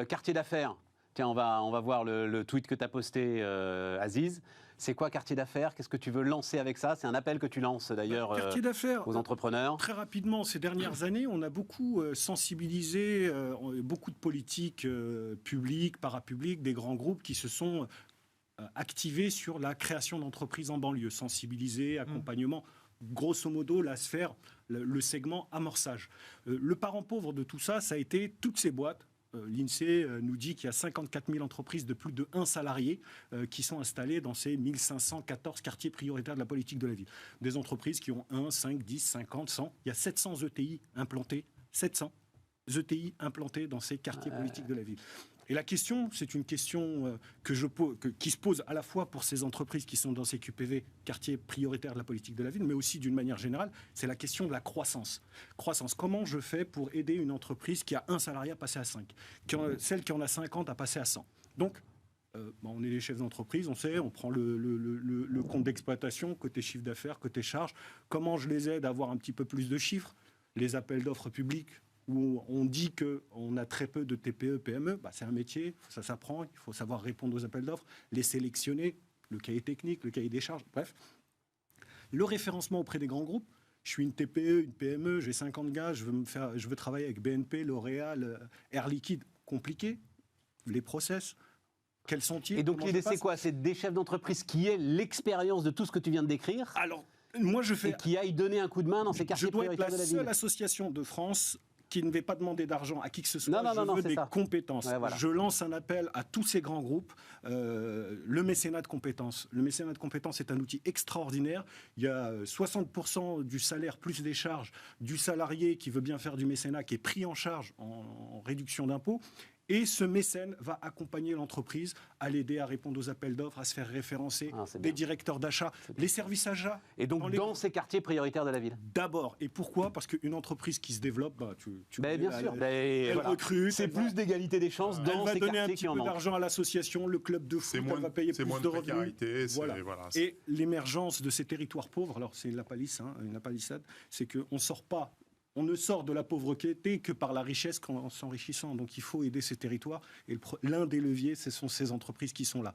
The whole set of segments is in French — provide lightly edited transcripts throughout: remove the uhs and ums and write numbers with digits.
quartier d'affaires. Tiens, on va voir le tweet que tu as posté, Aziz. C'est quoi quartier d'affaires? Qu'est-ce que tu veux lancer avec ça? C'est un appel que tu lances d'ailleurs aux entrepreneurs. Très rapidement, ces dernières années, on a beaucoup sensibilisé beaucoup de politiques publiques, parapubliques, des grands groupes qui se sont activés sur la création d'entreprises en banlieue, sensibilisés, accompagnement. Grosso modo, la sphère, le segment amorçage. Le parent pauvre de tout ça, ça a été toutes ces boîtes. L'INSEE nous dit qu'il y a 54 000 entreprises de plus de 1 salarié qui sont installées dans ces 1514 quartiers prioritaires de la politique de la ville. Des entreprises qui ont 1, 5, 10, 50, 100. Il y a 700 ETI implantés. 700 ETI implantés dans ces quartiers politiques de la ville. Et la question, c'est une question qui se pose à la fois pour ces entreprises qui sont dans ces QPV, quartiers prioritaires de la politique de la ville, mais aussi d'une manière générale, c'est la question de la croissance. Comment je fais pour aider une entreprise qui a 1 salarié à passer à 5, celle qui en a 50 à passer à 100. Donc, on est des chefs d'entreprise, on sait, on prend le compte d'exploitation, côté chiffre d'affaires, côté charge. Comment je les aide à avoir un petit peu plus de chiffres? Les appels d'offres publics, où on dit qu'on a très peu de TPE, PME, c'est un métier, ça s'apprend, il faut savoir répondre aux appels d'offres, les sélectionner, le cahier technique, le cahier des charges, bref. Le référencement auprès des grands groupes, je suis une TPE, une PME, j'ai 50 gars, je veux travailler avec BNP, L'Oréal, Air Liquide, compliqué, les process. Quels sont-ils? Et donc l'idée c'est quoi? C'est des chefs d'entreprise qui aient l'expérience de tout ce que tu viens de décrire. Alors, moi et qui aillent donner un coup de main dans ces quartiers prioritaires de la ville. Je dois être la seule association de France qui ne va pas demander d'argent à qui que ce soit, je veux des compétences. Ouais, voilà. Je lance un appel à tous ces grands groupes, le mécénat de compétences. Le mécénat de compétences est un outil extraordinaire. Il y a 60% du salaire plus des charges du salarié qui veut bien faire du mécénat qui est pris en charge en réduction d'impôts. Et ce mécène va accompagner l'entreprise à l'aider à répondre aux appels d'offres, à se faire référencer, des directeurs d'achat, les services achats. Et donc dans ces quartiers prioritaires de la ville. D'abord. Et pourquoi? Parce qu'une entreprise qui se développe, bien sûr. Elle recrute. C'est plus d'égalité des chances dans ces quartiers qui en manquent. Elle va donner un petit peu d'argent à l'association, le club de foot, elle va payer plus de revenus. Voilà. Et l'émergence de ces territoires pauvres, alors c'est la palissade, c'est qu'on ne sort pas. On ne sort de la pauvreté que par la richesse qu'en s'enrichissant. Donc il faut aider ces territoires. Et l'un des leviers, ce sont ces entreprises qui sont là.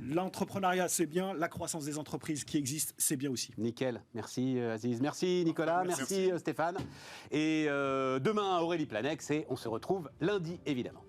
L'entrepreneuriat, c'est bien. La croissance des entreprises qui existent, c'est bien aussi. Nickel. Merci Aziz. Merci Nicolas. Merci Stéphane. Et demain, Aurélie Planex. Et on se retrouve lundi, évidemment.